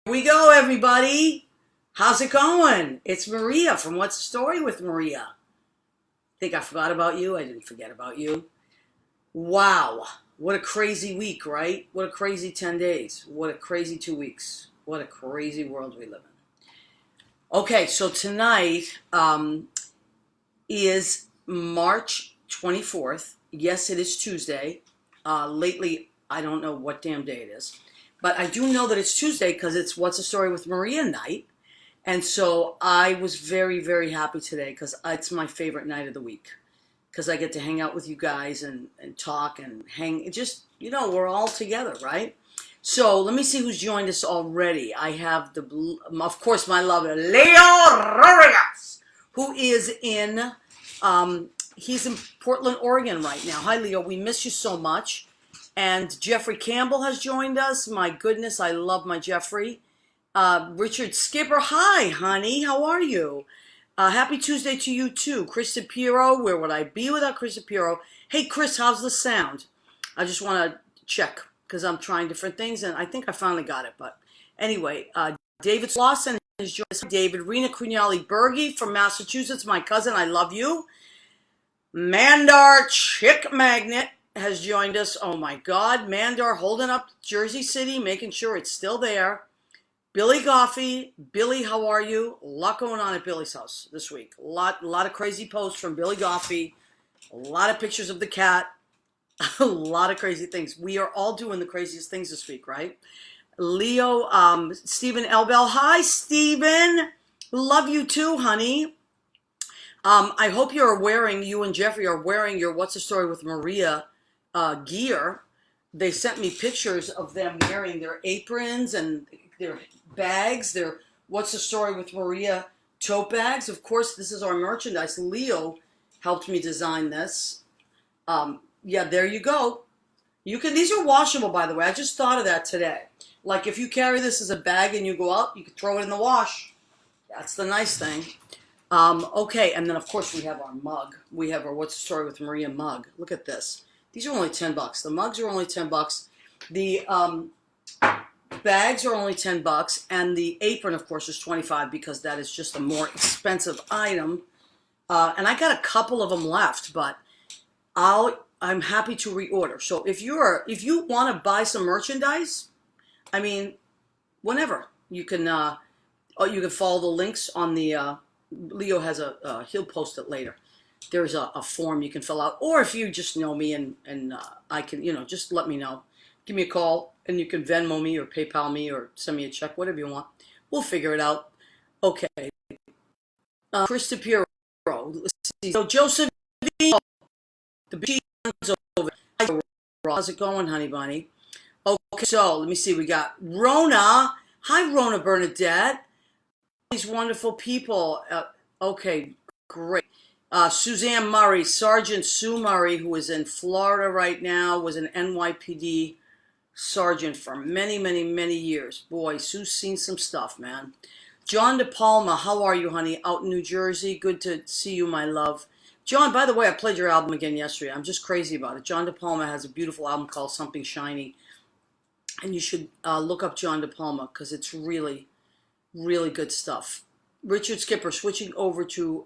We go, everybody. How's it going? It's Maria from What's the Story with Maria. Think I forgot about you? I didn't forget about you. Wow. What a crazy week, right? What a crazy 10 days. What a crazy 2 weeks. What a crazy world we live in. Okay, so tonight is March 24th. Yes, it is Tuesday. Lately, I don't know what damn day it is. But I do know that it's Tuesday because it's What's the Story with Maria night. And so I was very, very happy today because it's my favorite night of the week. Because I get to hang out with you guys and talk and hang. Just, we're all together, right? So let me see who's joined us already. I have, of course, my lover, Leo Rodriguez, who is he's in Portland, Oregon right now. Hi, Leo. We miss you so much. And Jeffrey Campbell has joined us. My goodness, I love my Jeffrey. Richard Skipper, hi, honey. How are you? Happy Tuesday to you, too. Chris DePiero, where would I be without Chris DePiero? Hey, Chris, how's the sound? I just want to check because I'm trying different things, and I think I finally got it. But anyway, David Lawson has joined us. David, Rena Cunali-Berge from Massachusetts, my cousin. I love you. Mandar Chick Magnet has joined us. Oh my God, Mandar holding up Jersey City, making sure it's still there. Billy Goffey, Billy, how are you? A lot going on at Billy's house this week. A lot of crazy posts from Billy Goffey. A lot of pictures of the cat. A lot of crazy things. We are all doing the craziest things this week, right? Leo, Stephen Elbell. Hi, Stephen. Love you too, honey. I hope you and Jeffrey are wearing your What's the Story with Maria gear. They sent me pictures of them wearing their aprons and their bags, their What's the Story with Maria tote bags. Of course, this is our merchandise. Leo helped me design this. Yeah, there you go. These are washable, by the way. I just thought of that today. Like if you carry this as a bag and you go out, you can throw it in the wash. That's the nice thing. Okay, and then of course we have our mug. We have our What's the Story with Maria mug. Look at this. These are only $10. The mugs are only $10. The bags are only $10, and the apron, of course, is $25 because that is just a more expensive item. And I got a couple of them left, but I'm happy to reorder. So if you want to buy some merchandise, I mean, whenever you can follow the links on the. Leo has he'll post it later. There's a form you can fill out, or if you just know me and I can, just let me know. Give me a call, and you can Venmo me or PayPal me or send me a check, whatever you want. We'll figure it out. Okay. Chris DePiero. Let's see. So Joseph, the beach's over. How's it going, honey bunny? Okay, so let me see. We got Rona. Hi, Rona Bernadette. These wonderful people. Okay, great. Suzanne Murray, Sergeant Sue Murray, who is in Florida right now, was an NYPD sergeant for many, many, many years. Boy, Sue's seen some stuff, man. John De Palma, how are you, honey? Out in New Jersey. Good to see you, my love. John, by the way, I played your album again yesterday. I'm just crazy about it. John De Palma has a beautiful album called Something Shiny. And you should look up John De Palma because it's really, really good stuff. Richard Skipper, switching over to,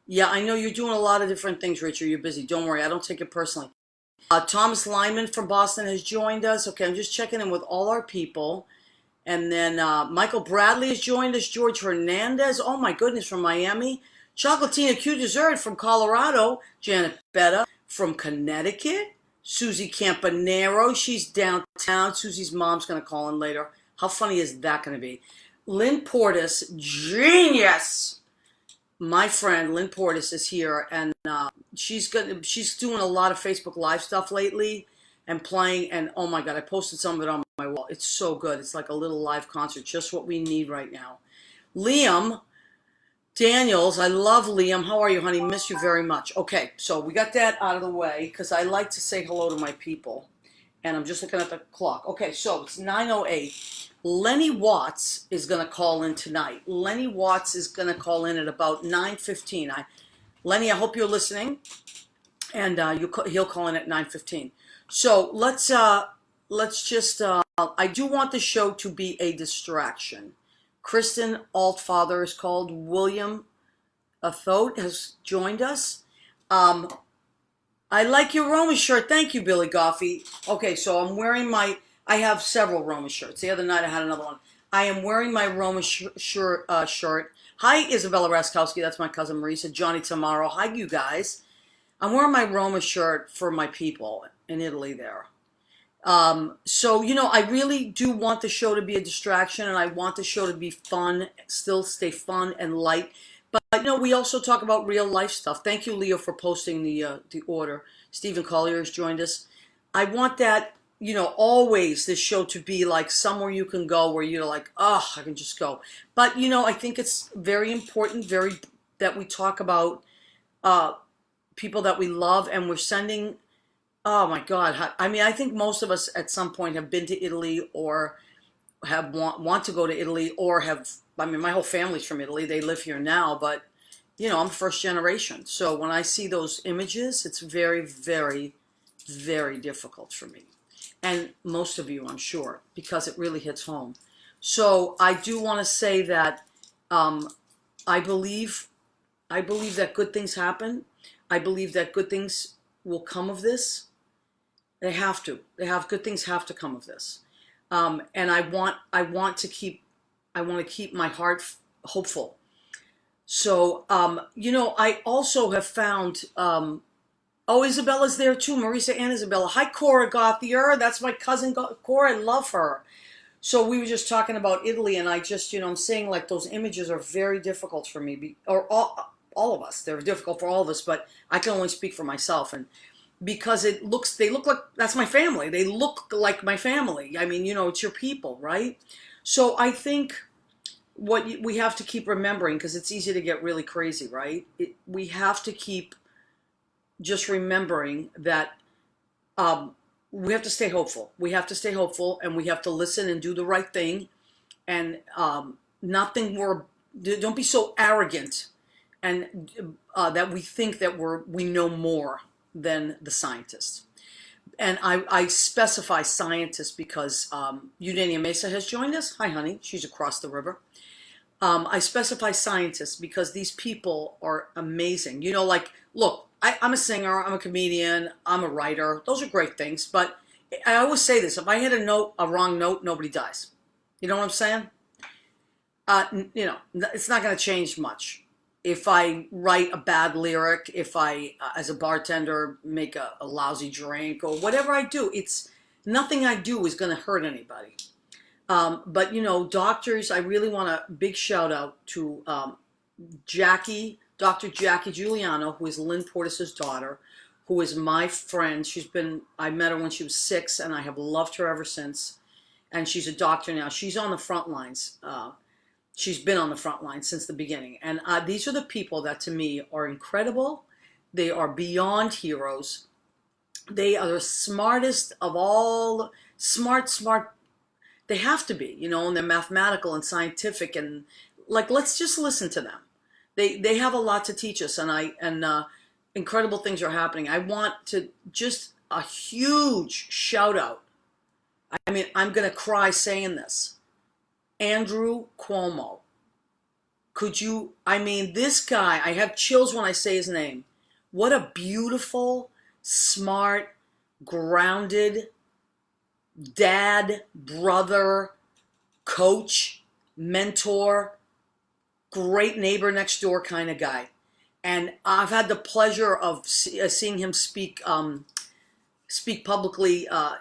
yeah, I know you're doing a lot of different things, Richard. You're busy. Don't worry. I don't take it personally. Thomas Lyman from Boston has joined us. Okay, I'm just checking in with all our people. And then Michael Bradley has joined us. George Hernandez, oh my goodness, from Miami. Chocolatina Q Dessert from Colorado. Janet Betta from Connecticut. Susie Campanero, she's downtown. Susie's mom's going to call in later. How funny is that going to be? Lynn Portis, genius. My friend Lynn Portis is here, and she's doing a lot of Facebook Live stuff lately and playing. And oh my God, I posted some of it on my wall. It's so good. It's like a little live concert, just what we need right now. Liam Daniels, I love Liam. How are you, honey? Miss you very much. Okay, so we got that out of the way because I like to say hello to my people. And I'm just looking at the clock. Okay, so it's 9:08. Lenny Watts is going to call in tonight. Lenny Watts is going to call in at about 9:15. Lenny, I hope you're listening. And he'll call in at 9:15. So let's let's just, I do want the show to be a distraction. Kristen Altfather is called. William Athote has joined us. Um, I like your Roma shirt. Thank you, Billy Goffey. Okay, so I'm wearing I have several Roma shirts. The other night I had another one. I am wearing my Roma shirt. Hi, Isabella Raskowski. That's my cousin Marisa. Johnny Tamaro. Hi, you guys. I'm wearing my Roma shirt for my people in Italy there. So, I really do want the show to be a distraction, and I want the show to be fun, still stay fun and light. But, we also talk about real life stuff. Thank you, Leo, for posting the order. Stephen Collier has joined us. I want that, always this show to be like somewhere you can go where you're like, oh, I can just go. But, I think it's very important, that we talk about people that we love, and we're sending. Oh my God. I mean, I think most of us at some point have been to Italy or have want to go to Italy or my whole family's from Italy. They live here now, but I'm first generation. So when I see those images, it's very, very, very difficult for me. And most of you, I'm sure, because it really hits home. So I do want to say that I believe that good things happen. I believe that good things will come of this. They have to. Good things have to come of this. And I want to keep my heart hopeful. So, I also have found, Isabella's there too. Marisa and Isabella. Hi, Cora Gothier. That's my cousin Cora. I love her. So we were just talking about Italy, and I just, I'm saying like those images are very difficult for me, or all of us. They're difficult for all of us, but I can only speak for myself. And because they look like, that's my family. They look like my family. I mean, it's your people, right? So I think what we have to keep remembering, because it's easy to get really crazy, right? We have to keep just remembering that we have to stay hopeful. We have to stay hopeful, and we have to listen and do the right thing, and don't be so arrogant, and that we think that we know more than the scientists. And I specify scientists because Eudania Mesa has joined us. Hi, honey. She's across the river. I specify scientists because these people are amazing. Look, I'm a singer, I'm a comedian, I'm a writer. Those are great things. But I always say this: if I hit a wrong note, nobody dies. You know what I'm saying? It's not going to change much. If I write a bad lyric, if I, as a bartender, make a lousy drink, or whatever I do, nothing I do is going to hurt anybody. But, doctors, I really want a big shout out to Dr. Jackie Giuliano, who is Lynn Portis's daughter, who is my friend. I met her when she was 6, and I have loved her ever since. And she's a doctor now. She's on the front lines. She's been on the front line since the beginning. And these are the people that, to me, are incredible. They are beyond heroes. They are the smartest of all. Smart. They have to be, and they're mathematical and scientific. And, let's just listen to them. They have a lot to teach us. And incredible things are happening. I want to just a huge shout out. I mean, I'm going to cry saying this. Andrew Cuomo. This guy, I have chills when I say his name. What a beautiful, smart, grounded dad, brother, coach, mentor, great neighbor next door kind of guy. And I've had the pleasure of seeing him speak publicly. A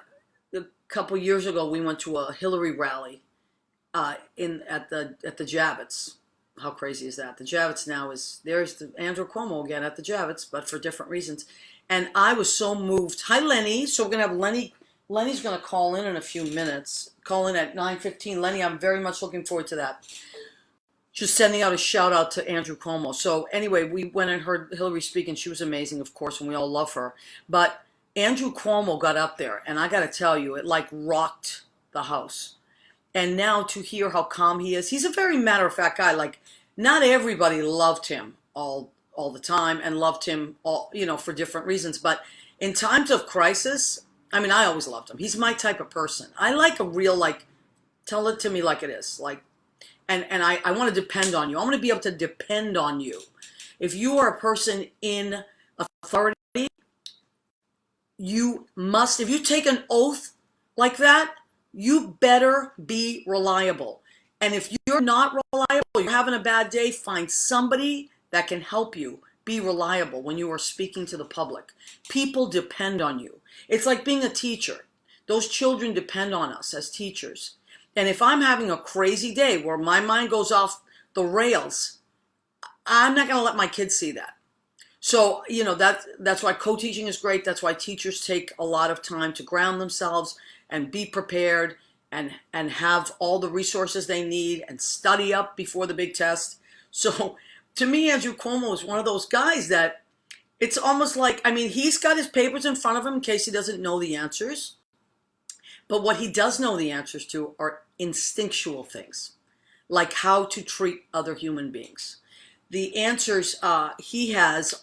couple years ago, we went to a Hillary rally at the Javits. How crazy is that? The Javits now there's the Andrew Cuomo again at the Javits, but for different reasons. And I was so moved. Hi, Lenny. So we're gonna have Lenny. Lenny's gonna call in a few minutes. Call in at 9:15. Lenny, I'm very much looking forward to that. Just sending out a shout out to Andrew Cuomo. So anyway, we went and heard Hillary speak, and she was amazing, of course, and we all love her. But Andrew Cuomo got up there, and I got to tell you, it rocked the house. And now to hear how calm he is, he's a very matter-of-fact guy. Not everybody loved him all the time and loved him all, for different reasons. But in times of crisis, I mean, I always loved him. He's my type of person. I like a real, like, tell it to me like it is. Like, and I want to depend on you. I want to be able to depend on you. If you are a person in authority, you must, if you take an oath like that, you better be reliable. And if you're not reliable, you're having a bad day, find somebody that can help you be reliable when you are speaking to the public. People depend on you. It's like being a teacher. Those children depend on us as teachers. And if I'm having a crazy day where my mind goes off the rails, I'm not going to let my kids see that. So, that's why co-teaching is great. That's why teachers take a lot of time to ground themselves and be prepared and have all the resources they need and study up before the big test. So to me, Andrew Cuomo is one of those guys that it's almost like, I mean, he's got his papers in front of him in case he doesn't know the answers. But what he does know the answers to are instinctual things, like how to treat other human beings. The answers he has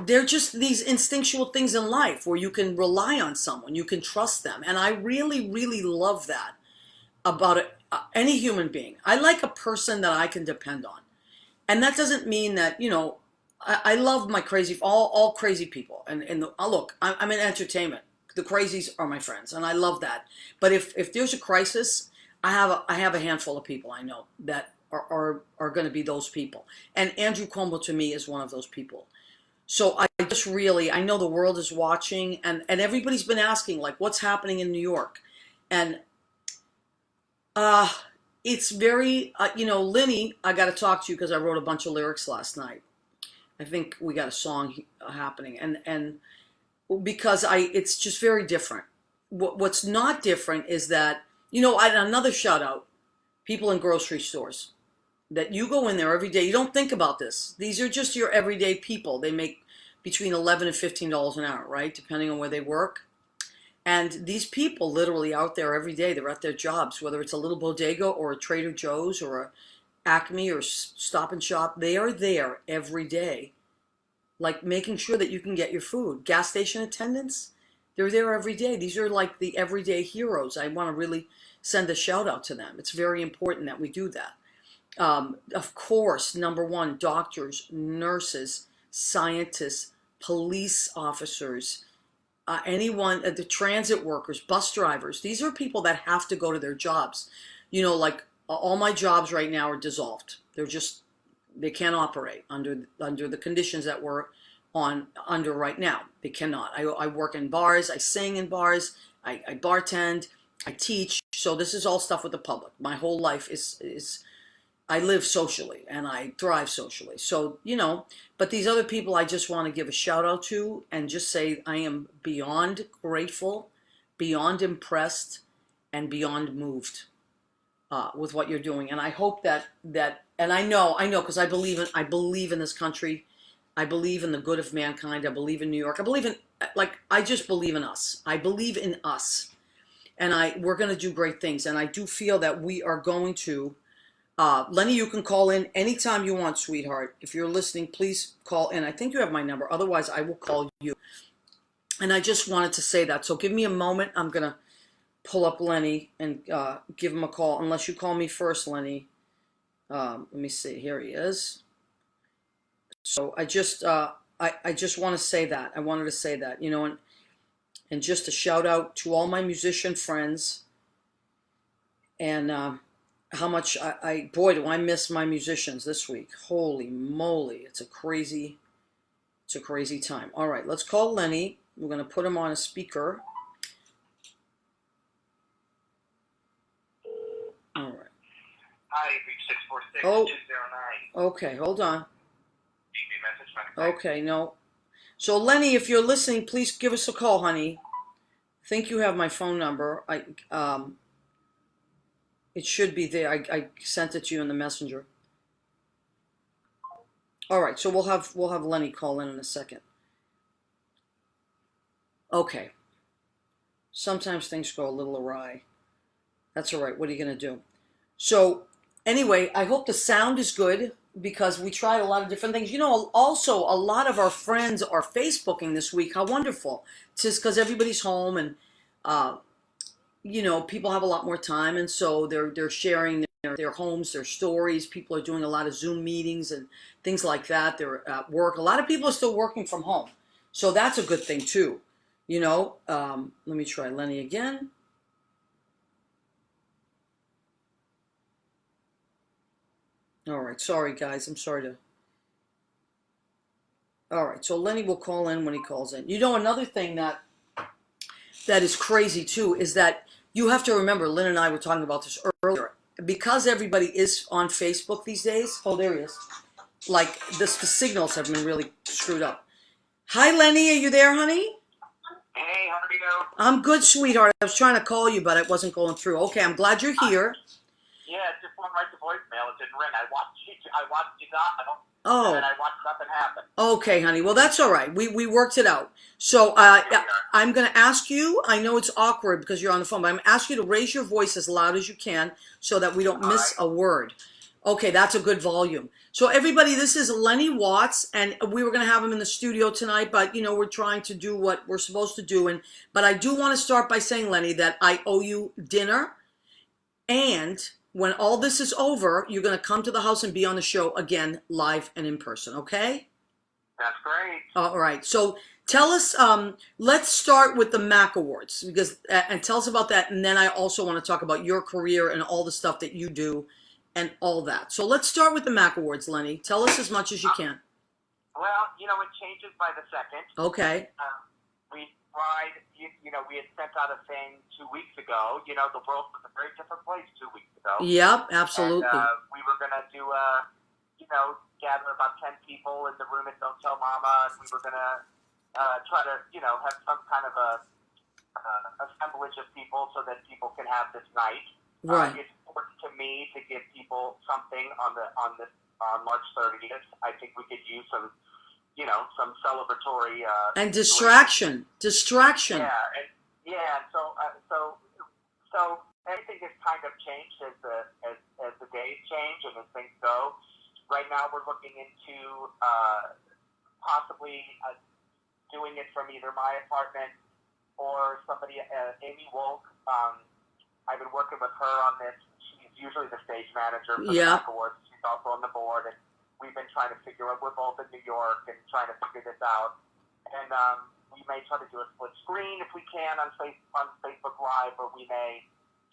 they're just these instinctual things in life where you can rely on someone, you can trust them. And I really, really love that about any human being. I like a person that I can depend on. And that doesn't mean that, I love my all crazy people. And look, I'm in entertainment. The crazies are my friends, and I love that. But if there's a crisis, I have a handful of people I know that are going to be those people. And Andrew Cuomo, to me, is one of those people. So I know the world is watching, and everybody's been asking, like, what's happening in New York? And it's very, Lenny, I got to talk to you because I wrote a bunch of lyrics last night. I think we got a song happening, and because it's just very different. What's not different is that, another shout out, people in grocery stores, that you go in there every day. You don't think about this. These are just your everyday people. They make between $11 and $15 an hour, right? Depending on where they work. And these people literally out there every day, they're at their jobs, whether it's a little bodega or a Trader Joe's or a Acme or Stop and Shop, they are there every day, like making sure that you can get your food. Gas station attendants, they're there every day. These are like the everyday heroes. I want to really send a shout out to them. It's very important that we do that. Of course, number one, doctors, nurses, scientists, police officers, anyone, the transit workers, bus drivers. These are people that have to go to their jobs. Like all my jobs right now are dissolved. They can't operate under the conditions that we're under right now. They cannot. I work in bars. I sing in bars. I bartend. I teach. So this is all stuff with the public. My whole life is I live socially and I thrive socially. So, but these other people I just want to give a shout out to and just say I am beyond grateful, beyond impressed, and beyond moved with what you're doing. And I hope that and I know because I believe in this country. I believe in the good of mankind. I believe in New York. I just believe in us. I believe in us. And we're going to do great things. And I do feel that we are going to Lenny, you can call in anytime you want, sweetheart. If you're listening, please call in. I think you have my number. Otherwise, I will call you. And I just wanted to say that. So give me a moment. I'm going to pull up Lenny and give him a call. Unless you call me first, Lenny. Let me see. Here he is. So I just want to say that. I wanted to say that, and just a shout out to all my musician friends. And how much boy, do I miss my musicians this week. Holy moly. It's a crazy time. All right, let's call Lenny. We're going to put him on a speaker. All right. Hi, you've reached 646-209. Okay, hold on. Leave me a message. Okay, no. So Lenny, if you're listening, please give us a call, honey. I think you have my phone number. It should be there. I sent it to you in the messenger. All right, so we'll have Lenny call in a second. Okay. Sometimes things go a little awry. That's all right. What are you going to do? So anyway, I hope the sound is good. because we tried a lot of different things. You know, also a lot of our friends are Facebooking this week. How wonderful! Just because everybody's home and uh, you know, people have a lot more time, and so they're sharing their homes, their stories. People are doing a lot of Zoom meetings and things like that. They're at work. A lot of people are still working from home, so that's a good thing too. You know, let me try Lenny again. All right, sorry guys, I'm sorry to. All right, so Lenny will call in when he calls in. You know, another thing that is crazy too is that you have to remember, Lynn and I were talking about this earlier, because everybody is on Facebook these days. Oh, there he is. Like this, the signals have been really screwed up. Hi, Lenny, are you there, honey? Hey, how are you? I'm good, sweetheart. I was trying to call you, but it wasn't going through. Okay, I'm glad you're here. Yeah, it just went right to voicemail. It didn't ring. I watched you dial, Oh. and then I watched nothing happen. Okay, honey. Well, that's all right. We worked it out. So I'm going to ask you, I know it's awkward because you're on the phone, but I'm going to ask you to raise your voice as loud as you can so that we don't miss a word. Okay, that's a good volume. So everybody, this is Lenny Watts, and we were going to have him in the studio tonight, but, you know, we're trying to do what we're supposed to do. But I do want to start by saying, Lenny, that I owe you dinner, and when all this is over, you're going to come to the house and be on the show again, live and in person, okay? That's great. All right. So tell us, let's start with the Mac Awards, because and tell us about that. And then I also want to talk about your career and all the stuff that you do and all that. So let's start with the Mac Awards, Lenny. Tell us as much as you can. Well, you know, it changes by the second. Okay. We tried, you know, we had sent out a thing 2 weeks ago. You know, the world was a very different place 2 weeks ago. Yep, absolutely. And we were going to do you know, gather about 10 people in the room at Don't Tell Mama, and we were going to try to, you know, have some kind of a assemblage of people so that people can have this night. Right. It's important to me to give people something on March 30th. I think we could use some, you know, some celebratory and distraction. Yeah, and so everything has kind of changed as the days change and as things go. Right now, we're looking into possibly doing it from either my apartment or somebody, Amy Wolk. I've been working with her on this. She's usually the stage manager for the Mac Awards. She's also on the board, and we've been trying to figure out. We're both in New York and trying to figure this out. And we may try to do a split screen if we can on Facebook Live, or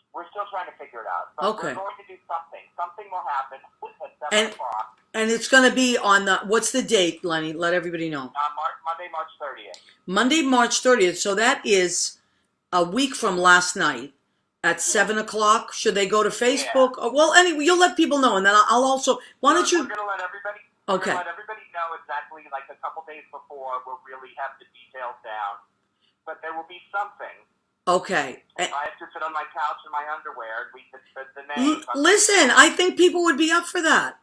we're still trying to figure it out. But we're going to do something. Something will happen at 7 o'clock. And it's going to be on what's the date, Lenny? Let everybody know. Monday, March 30th. Monday, March 30th. So that is a week from last night at 7 o'clock. Should they go to Facebook? Yeah. Well, anyway, you'll let people know. And then I'll also, why don't you? We're going to let everybody. Okay. Let everybody know exactly, like a couple days before, we'll really have the details down. But there will be something. Okay. I have to sit on my couch in my underwear and read the name. Listen, I think people would be up for that.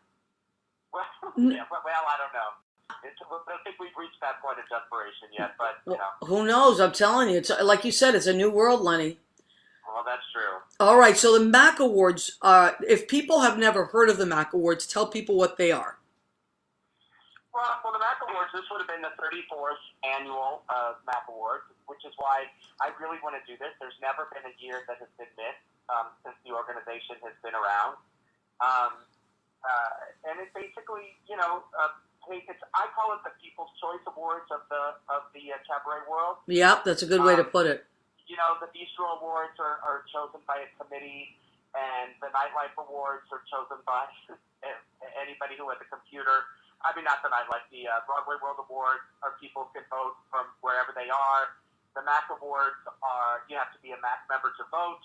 Well, yeah, well, I don't know. I don't think we've reached that point of desperation yet, but, you know. Who knows? I'm telling you. It's, like you said, it's a new world, Lenny. Well, that's true. All right, so the Mac Awards, if people have never heard of the Mac Awards, tell people what they are. Well, the Mac Awards, this would have been the 34th annual Mac Awards, which is why I really want to do this. There's never been a year that has been missed since the organization has been around. And it basically, you know, I call it the People's Choice Awards of the cabaret world. Yep, that's a good way to put it. You know, the Bistro Awards are chosen by a committee, and the Nightlife Awards are chosen by anybody who has a computer. I mean, not the Nightlife, the Broadway World Awards people can vote from wherever they are. The Mac Awards you have to be a Mac member to vote.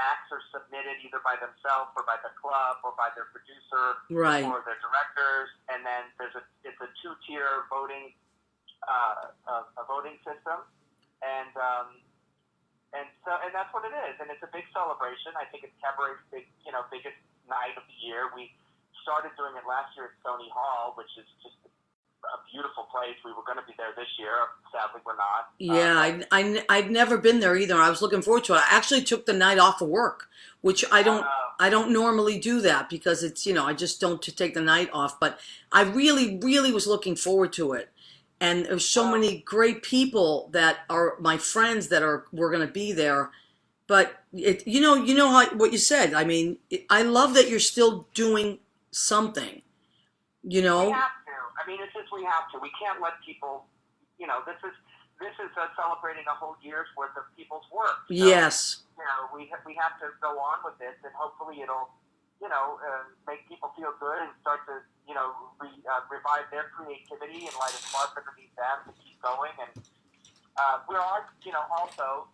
Acts are submitted either by themselves or by the club or by their producer or their directors, and then it's a two-tier voting system, and that's what it is, and it's a big celebration. I think it's cabaret's biggest night of the year. We started doing it last year at Stony Hall, which is just a beautiful place. We were going to be there this year. Sadly, we're not. Yeah, I'd never been there either. I was looking forward to it. I actually took the night off of work, which I I don't normally do that because it's, I just don't to take the night off. But I really, really was looking forward to it. And there's so many great people that are my friends that we're going to be there. But how what you said. I mean, I love that you're still doing something. You We know. have to. I mean, it's just we have to. We can't let people. This is celebrating a whole year's worth of people's work. So, Yes. we have to go on with this, and hopefully it'll, make people feel good and start to, revive their creativity and light a spark underneath them to keep going. And we are, also,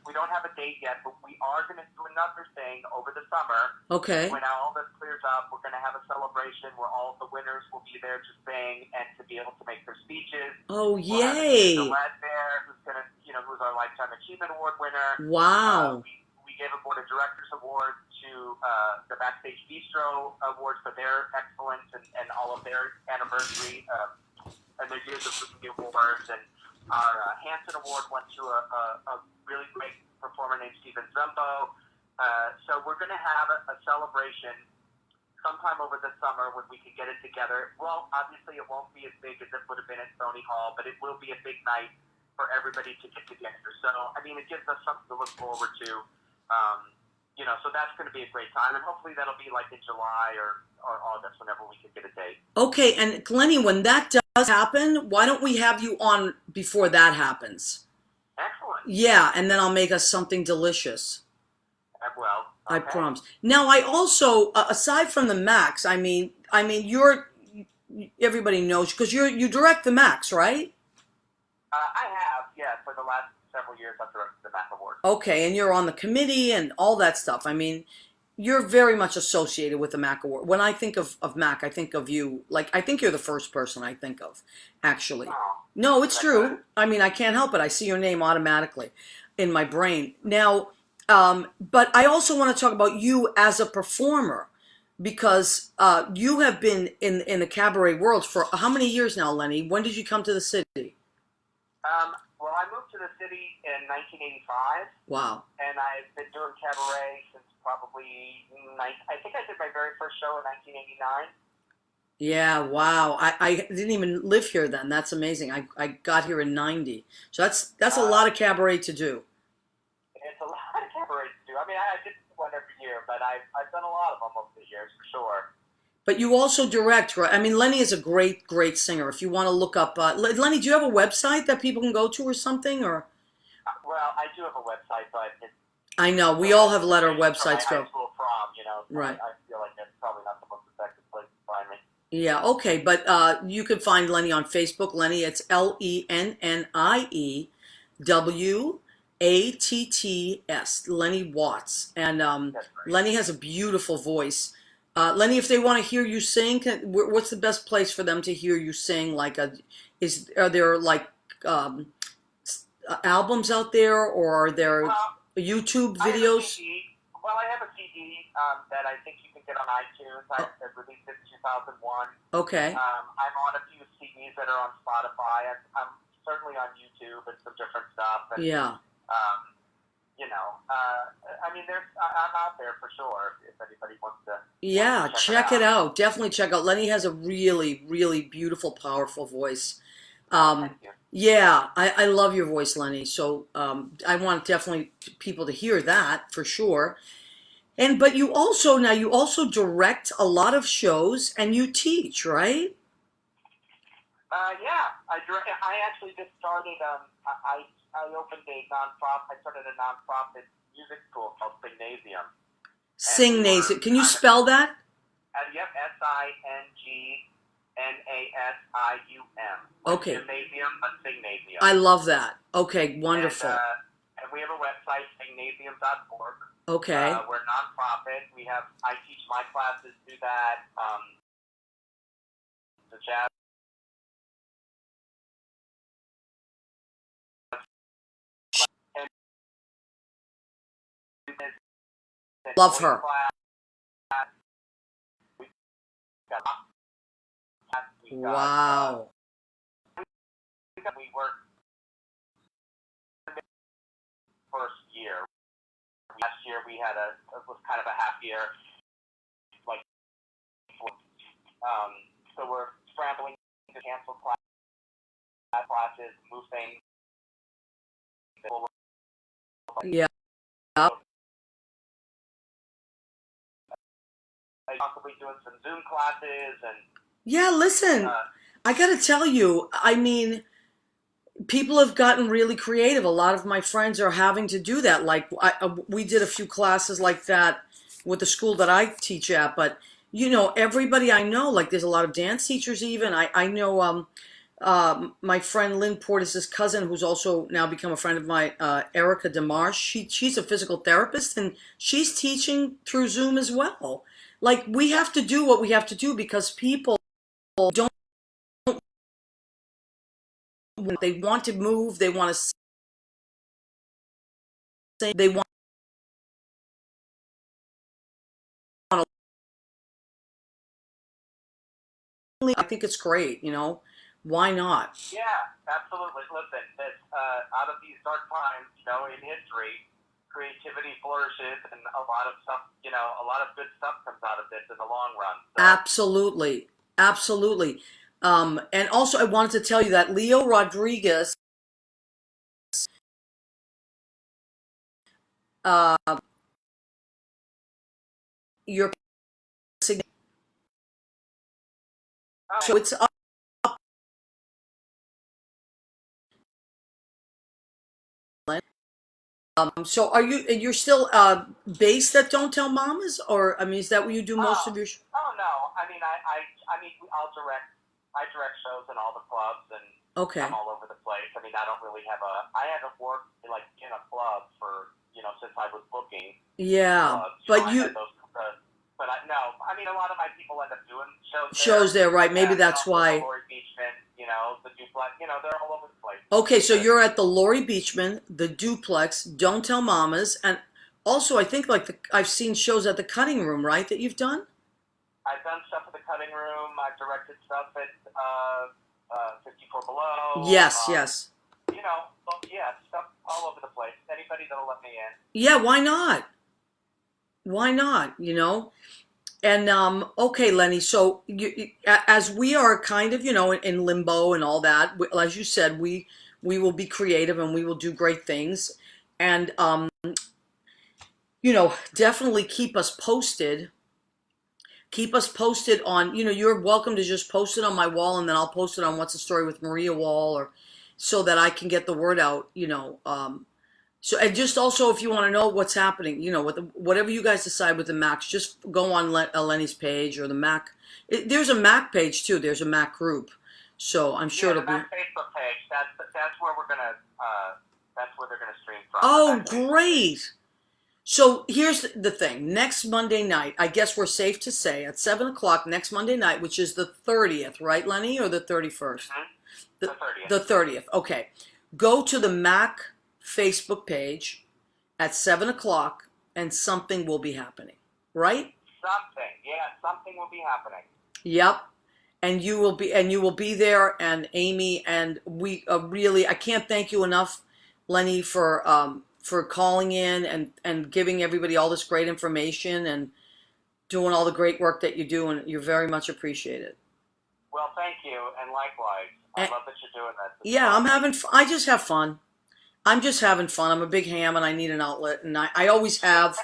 we don't have a date yet, but we are going to do another thing over the summer. Okay. When all this clears up, we're going to have a celebration where all the winners will be there to sing and to be able to make their speeches. Oh, We'll have yay. Gillette there, who's our Lifetime Achievement Award winner. Wow. We gave a Board of Directors Award to the Backstage Bistro Awards for their excellence and all of their anniversary and their years of the awards. And our Hanson Award went to a really great performer named Steven Zumbo. So we're going to have a celebration sometime over the summer when we can get it together. Well, obviously it won't be as big as it would have been at Sony Hall, but it will be a big night for everybody to get together. So, I mean, it gives us something to look forward to. So that's going to be a great time. And hopefully that'll be like in July or August, whenever we can get a date. Okay, and Lenny, when that does happen, why don't we have you on before that happens? Excellent. Yeah, and then I'll make us something delicious. Well, okay. I promise. Now, I also, aside from the Max, I mean, everybody knows because you direct the Max, right? I have, yeah, for the last several years I've directed the Mac Award. Okay, and you're on the committee and all that stuff. I mean, you're very much associated with the Mac Award. When I think of Mac, I think of you. Like, I think you're the first person I think of, actually. Oh, No, it's true. I mean, I can't help it. I see your name automatically in my brain. Now, but I also want to talk about you as a performer because you have been in the cabaret world for how many years now, Lenny? When did you come to the city? Well, I moved to the city in 1985. Wow. And I've been doing cabaret since probably, I think I did my very first show in 1989. Yeah, wow. I didn't even live here then. That's amazing. I got here in 90. So that's a lot of cabaret to do. It's a lot of cabaret to do. I mean, I did one every year, but I've done a lot of them over the years, for sure. But you also direct, right? I mean, Lenny is a great, great singer. If you want to look up, Lenny, do you have a website that people can go to or something? Or well, I do have a website, but I know we all have let our websites go. High school prom, so right. I feel like that's probably not the most effective place to find me. Yeah, okay, but you can find Lenny on Facebook. Lenny, it's LennieWatts. Lenny Watts, and Lenny has a beautiful voice. Lenny, if they want to hear you sing, what's the best place for them to hear you sing? Like, are there like albums out there, or are there YouTube videos? I have a CD that I think you can get on iTunes. I released it in 2001. Okay. I'm on a few CDs that are on Spotify. I'm certainly on YouTube and some different stuff. And, yeah. I mean, I'm out there for sure if anybody wants to. Yeah, check it out. Definitely check out. Lenny has a really, really beautiful, powerful voice. Thank you. Yeah, I love your voice, Lenny. So I want definitely people to hear that for sure. But you also direct a lot of shows and you teach, right? Yeah, I actually just started. I opened a nonprofit. I started a nonprofit music school called Singnasium. Singnasium. Can you spell that? Yep, Singnasium. Okay. Gymnasium, but Singnasium. I love that. Okay, wonderful. And we have a website, singnasium.org. Okay. We're a nonprofit. I teach my classes through that. The jazz. Love her. Wow. We worked first year. Last year we had it was kind of a half year, So we're scrambling to cancel classes, move things. Yeah. Possibly doing some Zoom classes and. Yeah, listen, I got to tell you, I mean, people have gotten really creative. A lot of my friends are having to do that. Like, we did a few classes like that with the school that I teach at, but everybody I know, like, there's a lot of dance teachers even. I know my friend Lynn Portis's cousin, who's also now become a friend of mine, Erica DeMarsh. She's a physical therapist, and she's teaching through Zoom as well. Like, we have to do what we have to do because people don't. They want to move. They want to say. They want to. I think it's great. Why not? Yeah, absolutely. Listen, out of these dark times, in history, creativity flourishes, and a lot of stuff, a lot of good stuff comes out of this in the long run. So. Absolutely, absolutely. And also, I wanted to tell you that Leo Rodriguez, uh, your so it's up. So you're still based at Don't Tell Mamas, or I mean, is that what you do most of your? Oh no, I mean, I direct shows in all the clubs, and Okay. I'm all over the place. I mean, I don't really I haven't worked like in a club for since I was booking. Yeah, clubs. but No, I mean, a lot of my people end up doing shows there, right? Maybe that's why. Lori Beachman, the Duplex, they're all over the place. Okay, so you're at the Lori Beachman, the Duplex, Don't Tell Mamas, and also I think like I've seen shows at the Cutting Room, right? That you've done. I've done stuff at the Cutting Room. I've directed stuff at 54 Below. Yes, yes. Yeah, stuff all over the place. Anybody that'll let me in. Yeah, why not? Why not? And okay, Lenny. So as we are kind of in limbo and all that, as you said, we will be creative and we will do great things, and definitely keep us posted. Keep us posted on. You're welcome to just post it on my wall, and then I'll post it on What's the Story with Maria wall, or so that I can get the word out. So, and just also, if you want to know what's happening, whatever you guys decide with the Macs, just go on Lenny's page or the Mac. There's a Mac page too. There's a Mac group, so I'm sure it'll the Mac Facebook page. That's where we're gonna. That's where they're gonna stream from. Oh, great! So here's the thing. Next Monday night, I guess we're safe to say at 7:00 next Monday night, which is the 30th, right, Lenny, or the 31st? Mm-hmm. The 30th. The 30th. Okay. Go to the Mac Facebook page at 7:00 and something will be happening, right? Something will be happening. Yep. And you will be there, and Amy, and we really, I can't thank you enough, Lenny, for calling in and giving everybody all this great information and doing all the great work that you do, and you're very much appreciated. Well, thank you, and likewise. I love that you're doing this. Yeah, I just have fun. I'm just having fun. I'm a big ham and I need an outlet, and I always have.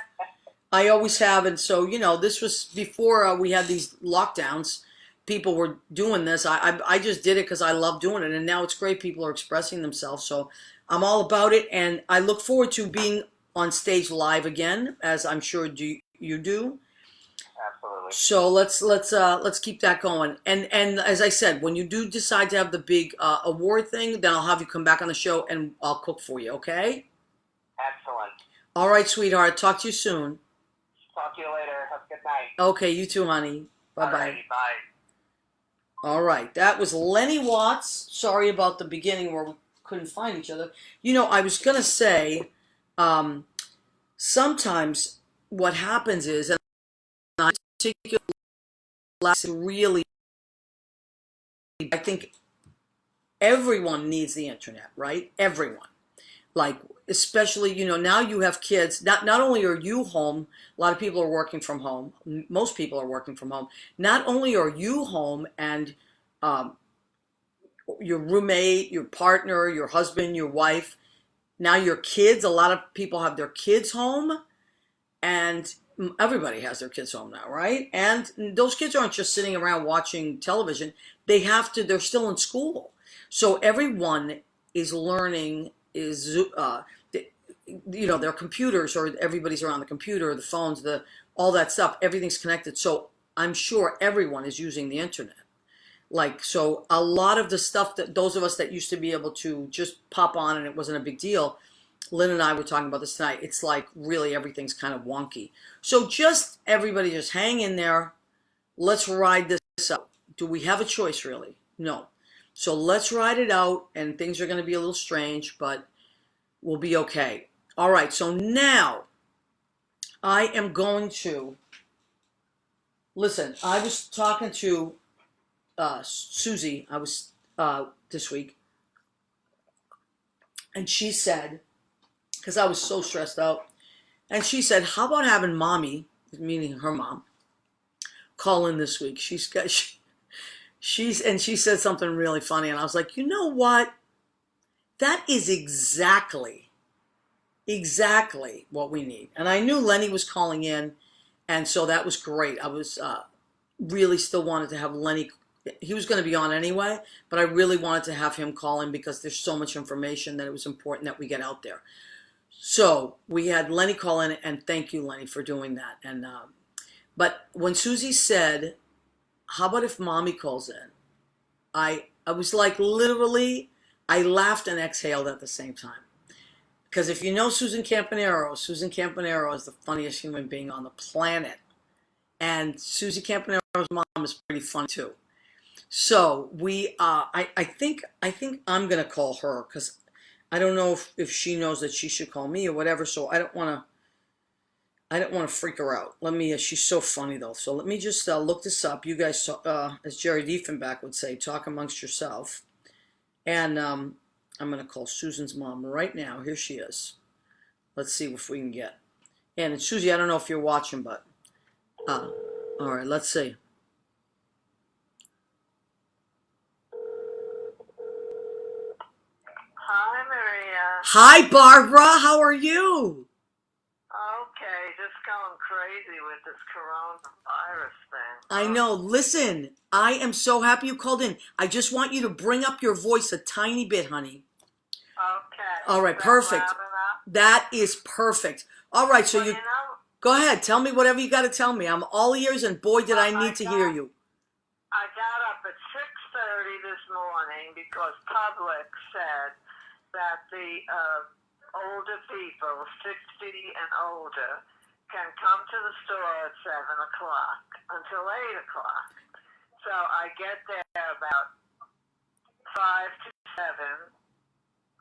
I always have, and so this was before we had these lockdowns. People were doing this. I just did it because I love doing it, and now it's great. People are expressing themselves, so I'm all about it, and I look forward to being on stage live again, as I'm sure you do. Absolutely. So let's keep that going. And as I said, when you do decide to have the big award thing, then I'll have you come back on the show and I'll cook for you. Okay? Excellent. All right, sweetheart. Talk to you soon. Talk to you later. Have a good night. Okay, you too, honey. Bye-bye. Bye. All right, that was Lenny Watts. Sorry about the beginning where we couldn't find each other. I was gonna say, sometimes what happens is, and I particularly really, I think everyone needs the internet, right? Everyone. Like, especially, now you have kids. Not only are you home, a lot of people are working from home. Most people are working from home. Not only are you home and um, your roommate, your partner, your husband, your wife, now your kids, a lot of people have their kids home, and everybody has their kids home now, right? And those kids aren't just sitting around watching television. They're still in school. So everyone is learning, their computers, or everybody's around the computer, the phones, all that stuff. Everything's connected. So I'm sure everyone is using the internet. Like, so a lot of the stuff that those of us that used to be able to just pop on and it wasn't a big deal, Lynn and I were talking about this tonight. It's like really everything's kind of wonky. So just everybody just hang in there. Let's ride this out. Do we have a choice, really? No. So let's ride it out, and things are going to be a little strange, but we'll be okay. All right, so now I am going to, listen, I was talking to Susie, this week, and she said, because I was so stressed out, and she said, how about having mommy, meaning her mom, call in this week? She said something really funny, and I was like, you know what? That is exactly what we need. And I knew Lenny was calling in, and so that was great. I was really still wanted to have Lenny. He was going to be on anyway, but I really wanted to have him call in because there's so much information that it was important that we get out there. So we had Lenny call in, and thank you, Lenny, for doing that. And but when Susie said, how about if mommy calls in? I was like, literally, I laughed and exhaled at the same time. Because if you know Susan Campanaro is the funniest human being on the planet. And Susie Campanero's mom is pretty fun too. So I think I'm gonna call her because I don't know if she knows that she should call me or whatever. So I don't want to freak her out. She's so funny though. So let me just look this up. You guys, as Jerry Diefenbach would say, talk amongst yourself. And I'm gonna call Susan's mom right now. Here she is. Let's see if we can get. And Susie, I don't know if you're watching, but all right. Let's see. Hi, Maria. Hi, Barbara. How are you? Okay, just going crazy with this coronavirus thing. I know. Listen, I am so happy you called in. I just want you to bring up your voice a tiny bit, honey. Okay. All right, perfect. That is perfect. All right, so go ahead. Tell me whatever you got to tell me. I'm all ears, and boy, did I need to hear you. I got up at 6:30 this morning because Publix said that the older people, 60 and older, can come to the store at 7 o'clock until 8 o'clock. So I get there about 5 to 7.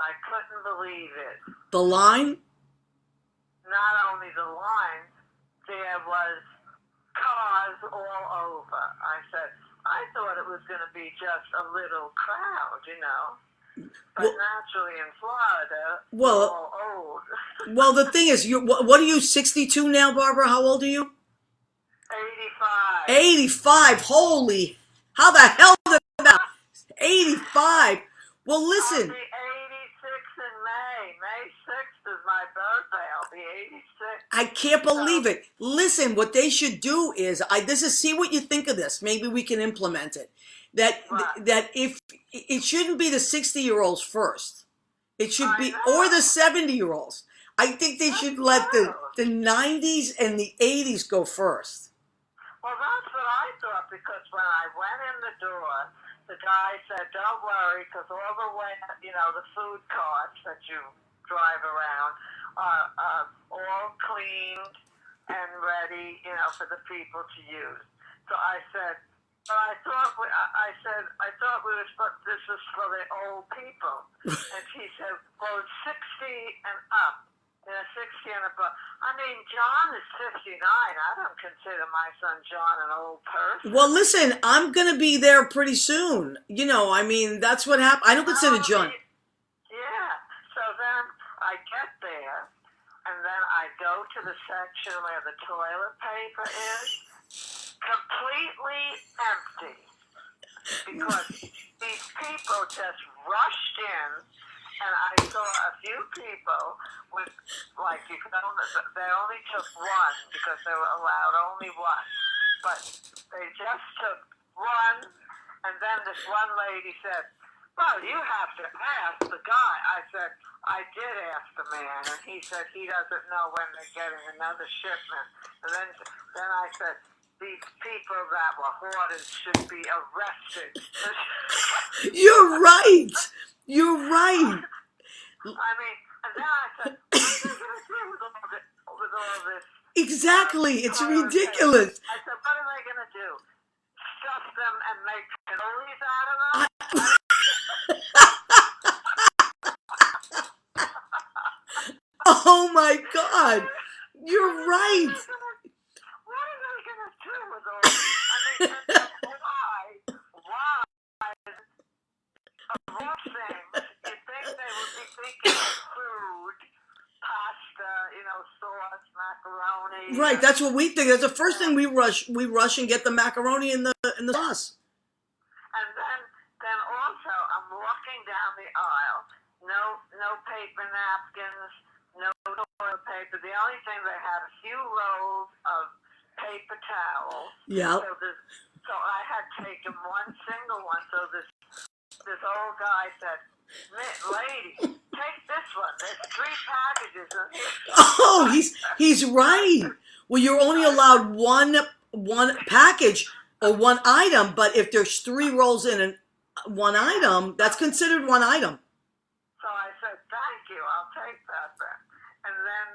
I couldn't believe it. The line? Not only the line, there was cars all over. I thought it was going to be just a little crowd, But naturally in Florida, we're all old. Well, the thing is, what are you, 62 now, Barbara? How old are you? 85. 85. Holy, how the hell did that? 85. Well, listen. I'll be 86 in May. May 6th is my birthday. I'll be 86. I can't believe it. Listen, what they should do is, see what you think of this. Maybe we can implement it. That if it shouldn't be the 60-year-olds first, it should be, or the 70-year-olds. I think they should let the 90s and the 80s go first. Well, that's what I thought, because when I went in the door, the guy said, don't worry, because all the way, the food carts that you drive around are all cleaned and ready, for the people to use. So I said, but I thought this was for the old people. And he said, well, it's 60 and up. 60 and above. I mean, John is 59. I don't consider my son John an old person. Well, listen, I'm going to be there pretty soon. That's what happened. I don't consider John. Yeah. So then I get there, and then I go to the section where the toilet paper is, completely empty, because these people just rushed in, and I saw a few people with, like, they only took one, because they were allowed only one, but they just took one, and then this one lady said, well, you have to ask the guy. I said, I did ask the man, and he said he doesn't know when they're getting another shipment. And then I said, these people that were hoarders should be arrested. You're right. You're right. I mean, and then I said, what are they going to do with all this? Exactly. It's toilet ridiculous. paper? I said, what are they going to do? Stuff them and make cannolis out of them? Oh my God. You're right. What are they going to do with all this? I mean, why, of all things, you think they would be thinking of food, pasta, sauce, macaroni. Right. That's what we think. That's the first thing we rush. We rush and get the macaroni in the sauce. And then also, I'm walking down the aisle. No paper napkins, no toilet paper. The only thing they had a few rolls of paper towels. Yeah. So I had taken one single one. So this old guy said, "Lady, take this one. There's 3 packages in here." Oh, he's right. Well, you're only allowed one package or one item, but if there's 3 rolls in one item, that's considered one item. So I said, thank you, I'll take that then. And then,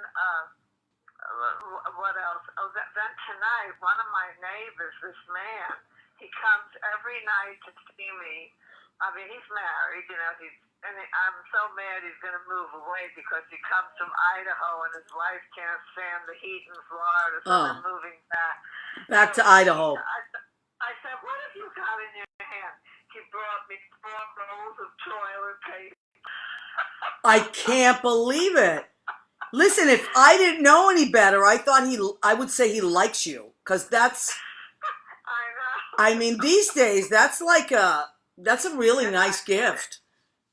what else? Oh, then tonight, one of my neighbors, this man, he comes every night to see me. I mean, he's married, I'm so mad he's going to move away because he comes from Idaho and his wife can't stand the heat in Florida, so they're moving back. Back to Idaho. I said, what have you got in your hand? He brought me 4 rolls of toilet paper. I can't believe it. Listen, if I didn't know any better, I would say he likes you, because that's. I know. I mean, these days that's a really nice gift.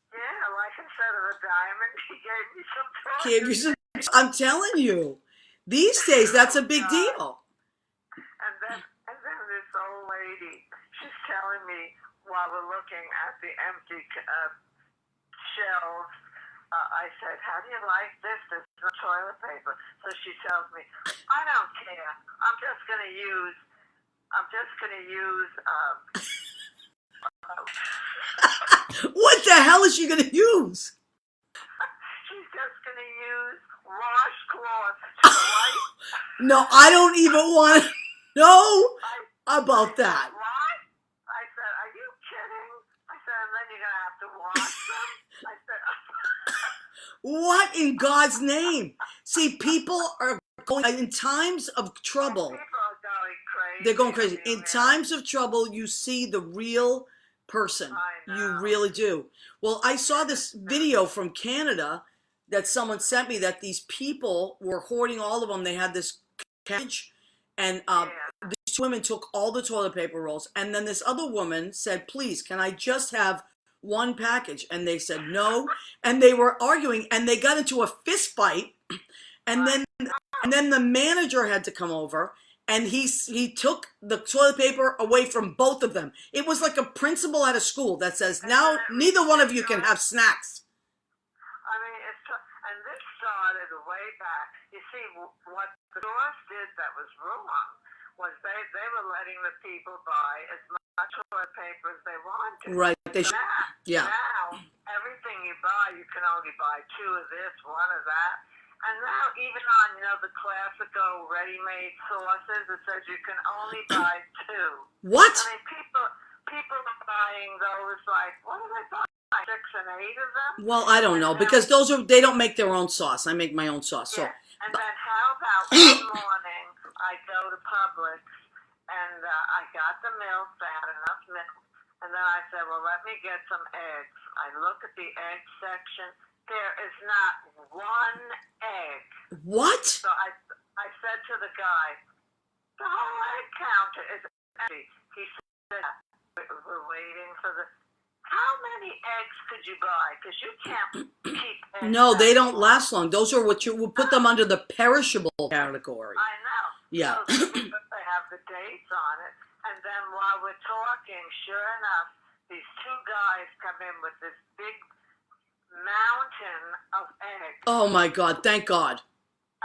Yeah, like instead of a diamond, he gave me some toilet paper. I'm telling you, these days that's a big deal. And then this old lady, she's telling me while we're looking at the empty shelves. I said, how do you like this? There's no toilet paper. So she tells me, I don't care. I'm just going to use What the hell is she going to use? she's just going to use washcloth to wipe. No, I don't even want to know about that. What? I said, are you kidding? I said, and then you're going to have to wash them? I said, what in God's name? See, people are going, in times of trouble. people are going crazy. They're going crazy. In times of trouble, you see the real person. I know. You really do. Well, I saw this video from Canada that someone sent me that these people were hoarding all of them. They had this carriage, and these women took all the toilet paper rolls. And then this other woman said, please, can I just have one package? And they said no. And they were arguing, and they got into a fist fight. And then the manager had to come over, and he took the toilet paper away from both of them. It was like a principal at a school that says, now neither one of you can have snacks. I mean, and this started way back. You see, what the stores did that was wrong was they were letting the people buy as much toilet paper as they wanted. Right. Now, everything you buy, you can only buy 2 of this, 1 of that. And now, even on, the classical ready-made sauces, it says you can only buy 2. What? I mean, people are buying those, like, what are they buying? 6 and 8 of them? Well, I don't know, because they don't make their own sauce. I make my own sauce. So. And then how about one morning, I go to Publix, and I got the milk, they had enough milk, and then I said, well, let me get some eggs. I look at the egg section, there is not one egg. What? So I said to the guy, the whole egg counter is empty. He said, we're waiting for the... How many eggs could you buy? Because you can't keep eggs. No, they that don't long. last long. Those are what you will put them under the perishable category. I know. Yeah. So they have the dates on it. And then while we're talking, sure enough, these two guys come in with this big mountain of eggs. Oh my God! Thank God.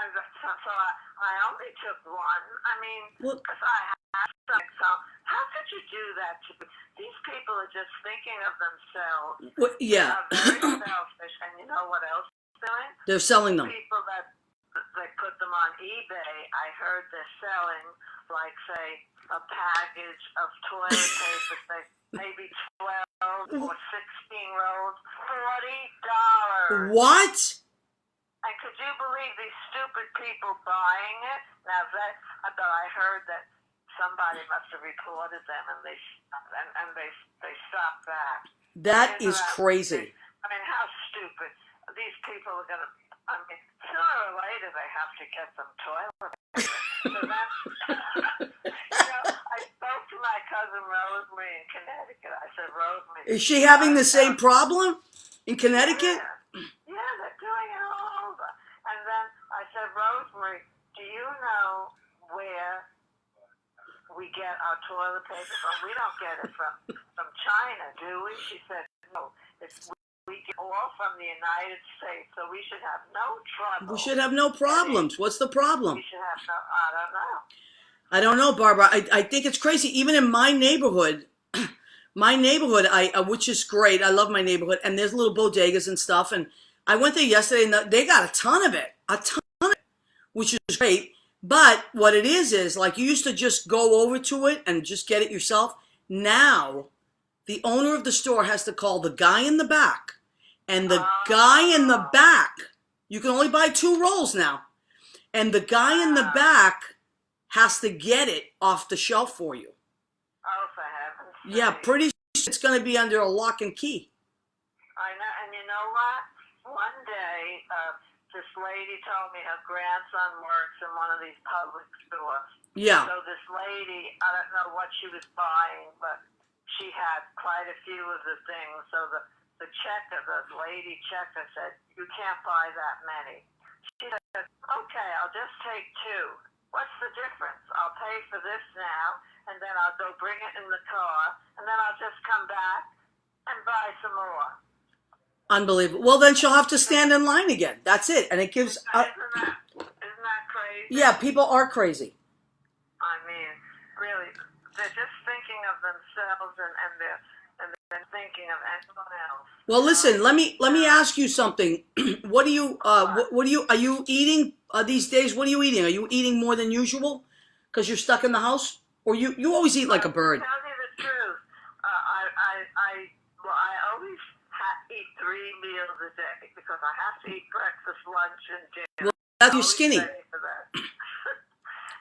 And so I only took one. I mean, Well- because I had some. So how could you do that to me? These people are just thinking of themselves. Well, yeah. They are very selfish. And you know what else they're doing? They're selling them. People that put them on eBay, I heard they're selling, like, say, a package of toilet paper, say, maybe 12 or 16 rolls, $40. What? And could you believe these stupid people buying it? Now but I heard that somebody must have reported them, and they stopped that. That is crazy. I mean, how stupid. These people are going to, I mean, sooner or later they have to get some toilet paper. So that's, I spoke to my cousin Rosemary in Connecticut. I said, Rosemary. Is she having the same problem in Connecticut? Yeah, they're doing it all over. And then I said, Rosemary, do you know where we get our toilet paper from? We don't get it from China, do we? She said, no. We get all from the United States, so we should have no trouble. We should have no problems. What's the problem? We should have no, I don't know. I don't know, Barbara. I think it's crazy. Even in my neighborhood, which is great. I love my neighborhood, and there's little bodegas and stuff. And I went there yesterday, and they got a ton of it, which is great. But what it is like you used to just go over to it and just get it yourself. Now, the owner of the store has to call the guy in the back, and the guy in the back, you can only buy 2 rolls now, and the guy in the back has to get it off the shelf for you. Oh, for heaven's sake. Yeah, pretty soon it's going to be under a lock and key. I know, and you know what? One day, this lady told me her grandson works in one of these public stores. Yeah. So this lady, I don't know what she was buying, but she had quite a few of the things. So the lady checker said, you can't buy that many. She said, okay, I'll just take 2. What's the difference? I'll pay for this now, and then I'll go bring it in the car, and then I'll just come back and buy some more. Unbelievable. Well, then she'll have to stand in line again. That's it. And it gives... Isn't that crazy? Yeah, people are crazy. I mean, really, they're just thinking of themselves, and they're thinking of anyone else. Well, listen, let me ask you something. What do you are you eating these days? What are you eating? Are you eating more than usual because you're stuck in the house? Or you always eat like a bird? To tell you the truth, I always eat 3 meals a day because I have to eat breakfast, lunch, and dinner. Well, that's you're Always skinny. ready for that.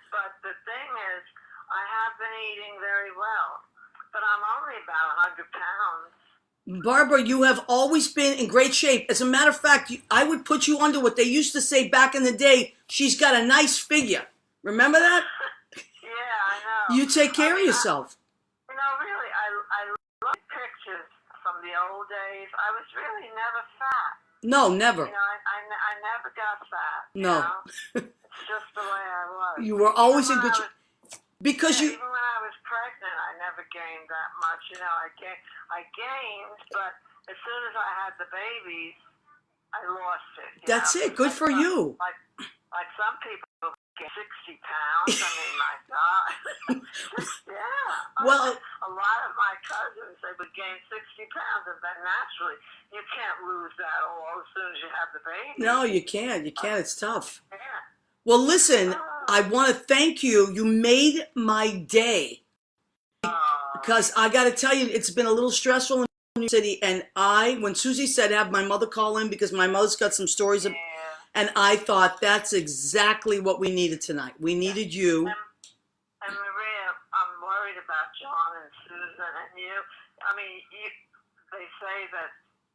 But the thing is, I have been eating very well, but I'm only about 100 pounds. Barbara, you have always been in great shape. As a matter of fact, I would put you under what they used to say back in the day. She's got a nice figure. Remember that? Yeah, I know. You take care of yourself. Really, I love pictures from the old days. I was really never fat. No, never. I never got fat. No. It's just the way I was. You were always in good shape. Because even when I was pregnant, I never gained that much. I gained, but as soon as I had the babies, I lost it. That's it. Good for you. Like some people get 60 pounds. I mean, my God. Yeah. Well, a lot of my cousins, they would gain 60 pounds, and then naturally, you can't lose that all as soon as you have the baby. no, you can't. You can't. It's tough. Yeah. Well, listen, I want to thank you. You made my day. Because I got to tell you, it's been a little stressful in New York City. And when Susie said have my mother call in, because my mother's got some stories. And I thought that's exactly what we needed tonight. We needed you. And Maria, I'm worried about John and Susan and you. I mean, they say that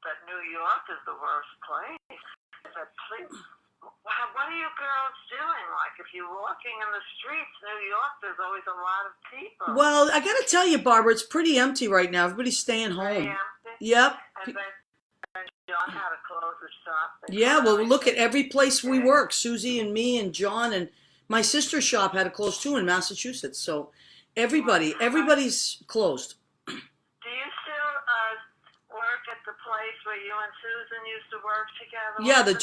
that New York is the worst place. But please, what are you girls doing? Like, if you're walking in the streets, New York, there's always a lot of people. Well, I got to tell you, Barbara, it's pretty empty right now. Everybody's staying home. Yep. And then John had to close the shop. Yeah, well, look at every place we work. Susie and me and John and my sister's shop had to close too in Massachusetts. So everybody's closed. Do you still work at the place where you and Susan used to work together? Yeah, the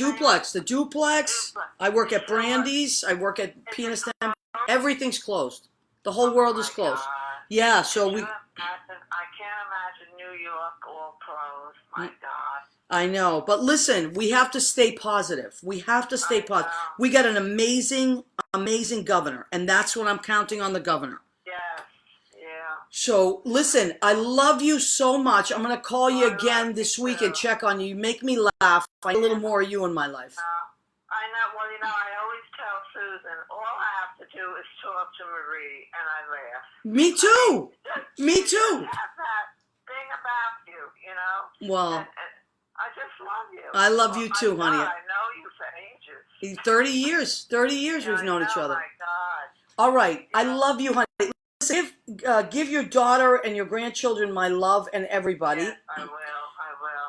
duplex. I work at Brandy's. I work at Penis Stem. Everything's closed. The whole world is closed. Yeah, so we... I can't imagine New York all closed. My God. I know, but listen, we have to stay positive. We have to stay positive. We got an amazing governor, and that's what I'm counting on, the governor. Yes, yeah. So, listen, I love you so much. I'm going to call you again this week and check on you. You make me laugh. I need a little more of you in my life. I know. Well, I always tell Susan, all I have to do is talk to Marie, and I laugh. Me too. Me too. You have that thing about you, Well, and I just love you. I love you too, honey. God, I know you for ages. 30 years. 30 years we've known each other. Oh, my God. All right. I love you, honey. Listen, give your daughter and your grandchildren my love and everybody. Yes, I will.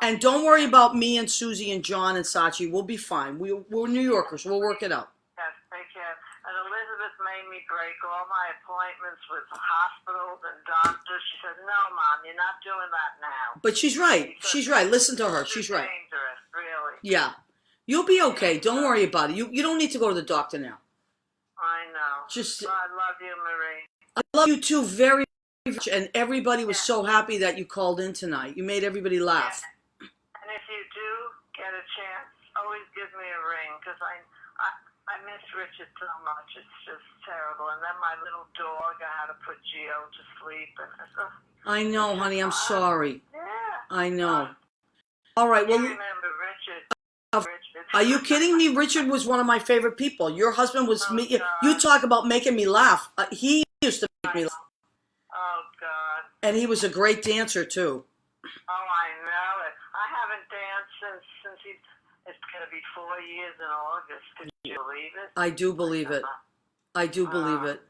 And don't worry about me and Susie and John and Sachi. We'll be fine. We're New Yorkers. We'll work it out. Yes, take care. And Elizabeth made me break all my appointments with hospitals and doctors. She said, no, Mom, you're not doing that now. But she's right. She's right. Listen to her. She's right. Dangerous, really. Yeah. You'll be okay. Don't worry about it. You don't need to go to the doctor now. I know. Just, I love you, Marie. I love you too very much. And everybody was so happy that you called in tonight. You made everybody laugh. And if you do get a chance, always give me a ring, because I miss Richard so much. It's just terrible. And then my little dog, I had to put Gio to sleep. And I know, honey. I'm sorry. Yeah. I know. All right. Well, You remember Richard. Are you kidding me? Richard was one of my favorite people. Your husband was me. God. You talk about making me laugh. He used to make me laugh. Oh, God. And he was a great dancer, too. Oh, I know it. I haven't danced since it's going to be 4 years in August. Can you believe it? I do believe it. I do believe it.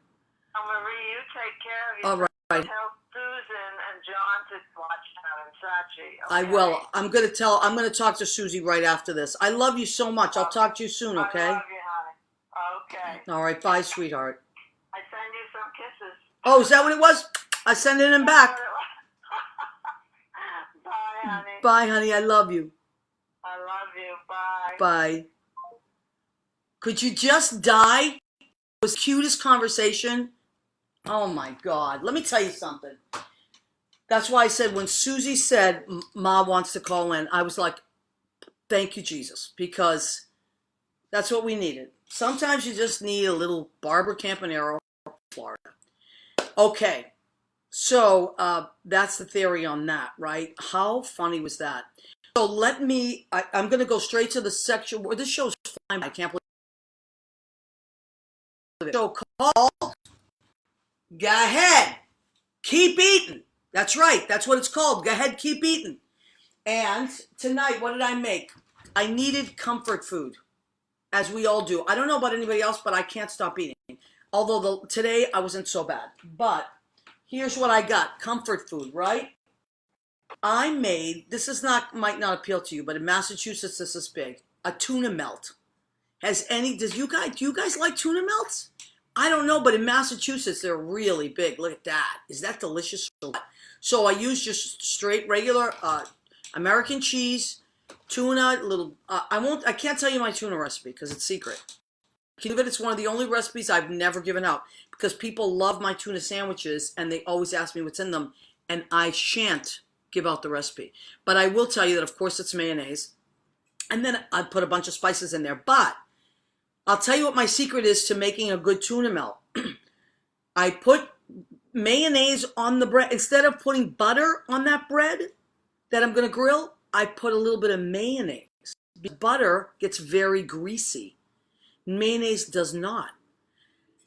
Oh, Marie, you take care of All yourself. right. Tell Susan and John to watch out and Sachi. Okay? I will. I'm going to talk to Susie right after this. I love you so much. I'll talk to you soon, okay? I love you, honey. Okay. All right. Bye, sweetheart. I send you some kisses. Oh, is that what it was? I sent it in back. Bye, honey. Bye, honey. I love you. I love you. Bye. Bye. Could you just die? It was the cutest conversation. Oh, my God. Let me tell you something. That's why I said when Susie said Ma wants to call in, I was like, thank you, Jesus, because that's what we needed. Sometimes you just need a little Barbara Campanero, Florida. Okay, so that's the theory on that, right? How funny was that? So I'm going to go straight to the section where this show's fine. I can't believe it. So called, go ahead, keep eating. That's right. That's what it's called. Go ahead, keep eating. And tonight, what did I make? I needed comfort food, as we all do. I don't know about anybody else, but I can't stop eating. Although today I wasn't so bad. But here's what I got. Comfort food, right? I made, might not appeal to you, but in Massachusetts this is big. A tuna melt. Do you guys like tuna melts? I don't know, but in Massachusetts they're really big. Look at that. Is that delicious? So I use just straight regular American cheese, tuna, I can't tell you my tuna recipe because it's secret. It's one of the only recipes I've never given out because people love my tuna sandwiches and they always ask me what's in them, and I shan't give out the recipe. But I will tell you that, of course, it's mayonnaise. And then I put a bunch of spices in there. But I'll tell you what my secret is to making a good tuna melt. I put mayonnaise on the bread. Instead of putting butter on that bread that I'm going to grill, I put a little bit of mayonnaise. Butter gets very greasy. Mayonnaise does not.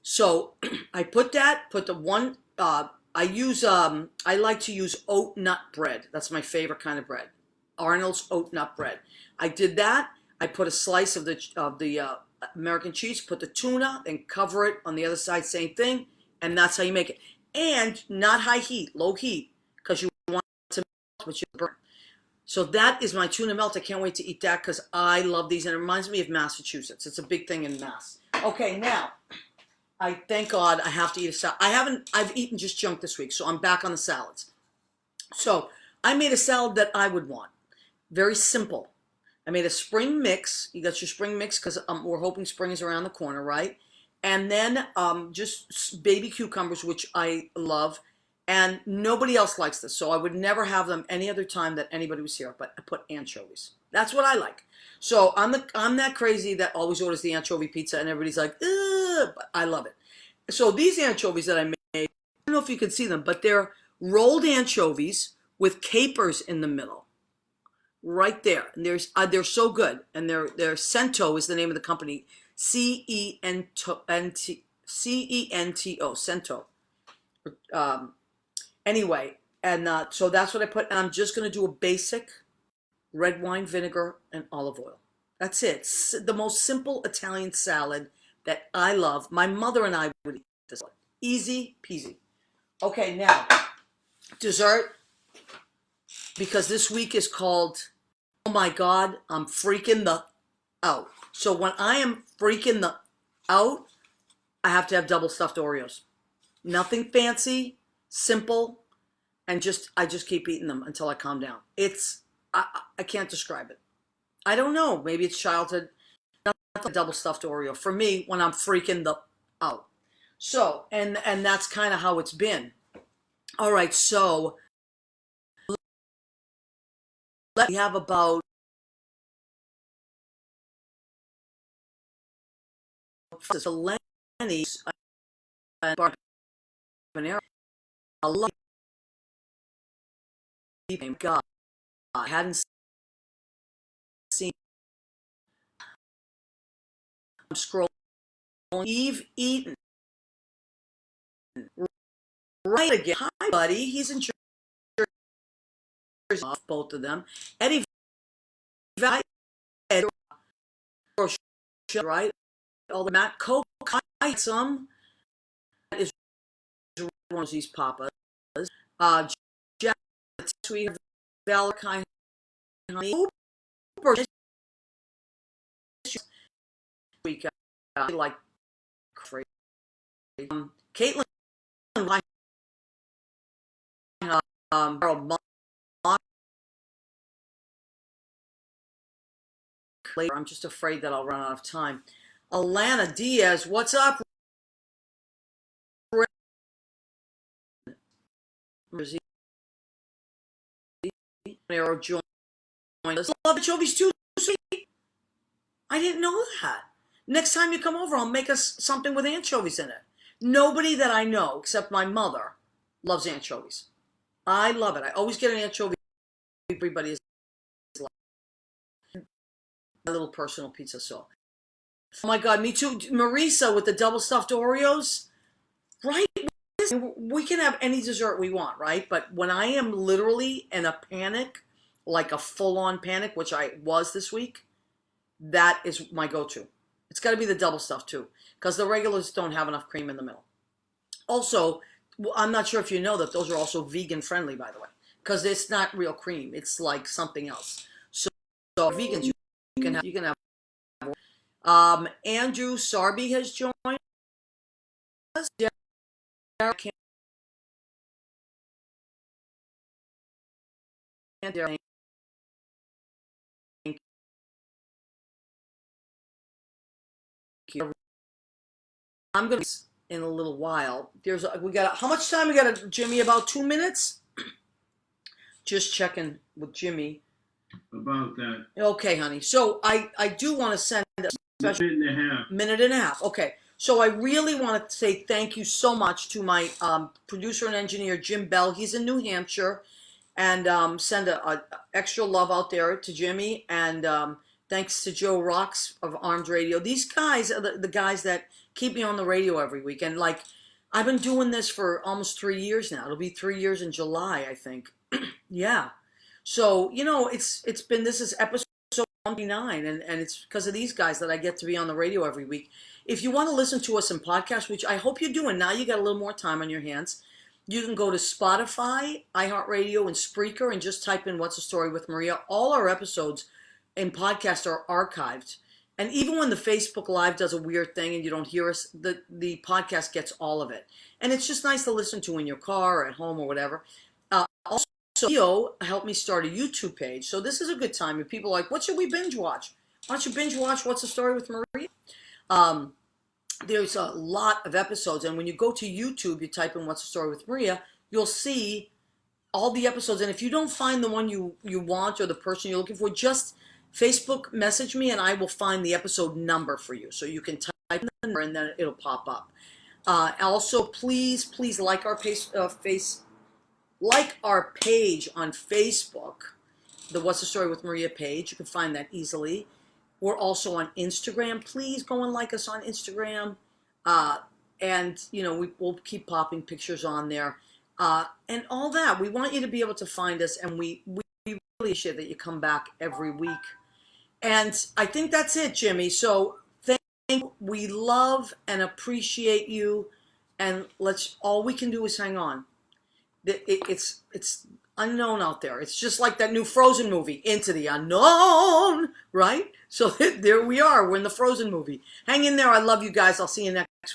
So I put the one, I like to use oat nut bread. That's my favorite kind of bread. Arnold's oat nut bread. I did that. I put a slice of the American cheese, put the tuna, and cover it on the other side, same thing, and that's how you make it. And not high heat, low heat, because you want it to melt, but you burn. So that is my tuna melt. I can't wait to eat that because I love these, and it reminds me of Massachusetts. It's a big thing in Mass. Okay, now, I thank God I have to eat a salad. I've eaten just junk this week, so I'm back on the salads. So I made a salad that I would want. Very simple. I made a spring mix. You got your spring mix because we're hoping spring is around the corner, right? And then just baby cucumbers, which I love. And nobody else likes this, so I would never have them any other time that anybody was here. But I put anchovies. That's what I like. So I'm that crazy that always orders the anchovy pizza, and everybody's like, ugh, but I love it. So these anchovies that I made, I don't know if you can see them, but they're rolled anchovies with capers in the middle, right there. And they're so good. And they're Cento is the name of the company, Cento, Cento. Anyway, and so that's what I put. And I'm just going to do a basic red wine vinegar and olive oil. That's it. It's the most simple Italian salad that I love. My mother and I would eat this. Easy peasy. Okay, now, dessert. Because this week is called, oh my God, I'm freaking the out. So when I am freaking the out, I have to have double stuffed Oreos. Nothing fancy, simple, and I just keep eating them until I calm down. I can't describe it. I don't know. Maybe it's childhood. Not a double stuffed Oreo for me when I'm freaking the out. So and that's kind of how it's been. All right. So we have about Lenny's and Banana. A lot of God, I hadn't seen. I'm scrolling. Eve Eaton. Right again. Hi, buddy. He's in Jersey. Both of them. Eddie. Right. All the Matt Coke. Some is one of these papas. Jack. Sweet. Valentine. Honey. Week. Like crazy. Caitlin. Later. I'm just afraid that I'll run out of time. Alana Diaz, what's up? Arrow joined us. Love anchovies too. I didn't know that. Next time you come over, I'll make us something with anchovies in it. Nobody that I know, except my mother, loves anchovies. I love it. I always get an anchovy. Everybody is like a little personal pizza. So, oh my God, me too. Marisa with the double stuffed Oreos, right? We can have any dessert we want, right? But when I am literally in a panic, like a full-on panic, which I was this week, that is my go-to. It's got to be the double stuffed too, because the regulars don't have enough cream in the middle. Also, I'm not sure if you know that those are also vegan friendly, by the way, because it's not real cream. It's like something else. So vegans, you can have. Andrew Sarby has joined us. I'm gonna in a little while. How much time we got, Jimmy? About 2 minutes. Just checking with Jimmy. About that. Okay, honey. So I do want to send a special minute and a half. Okay. So I really want to say thank you so much to my producer and engineer, Jim Bell. He's in New Hampshire. And send a extra love out there to Jimmy. And thanks to Joe Rocks of Armed Radio. These guys are the guys that keep me on the radio every week. And like, I've been doing this for almost 3 years now. It'll be 3 years in July, I think. Yeah. So, this is episode 29, and it's because of these guys that I get to be on the radio every week. If you want to listen to us in podcast, which I hope you do, and now you got a little more time on your hands, you can go to Spotify, iHeartRadio, and Spreaker and just type in What's the Story with Maria. All our episodes in podcast are archived. And even when the Facebook Live does a weird thing and you don't hear us, the podcast gets all of it. And it's just nice to listen to in your car or at home or whatever. Also, Leo helped me start a YouTube page. So this is a good time. If people are like, what should we binge watch? Why don't you binge watch What's the Story with Maria? There's a lot of episodes. And when you go to YouTube, you type in What's the Story with Maria, you'll see all the episodes. And if you don't find the one you want or the person you're looking for, just Facebook message me and I will find the episode number for you. So you can type in the number and then it'll pop up. Also, please like our page on Facebook, the What's the Story with Maria page. You can find that easily. We're also on Instagram. Please go and like us on Instagram. And, we'll keep popping pictures on there. And all that. We want you to be able to find us, and we really appreciate that you come back every week. And I think that's it, Jimmy. So thank you. We love and appreciate you. And all we can do is hang on. It's unknown out there. It's just like that new Frozen movie, Into the Unknown, right? So there we are. We're in the Frozen movie. Hang in there. I love you guys. I'll see you next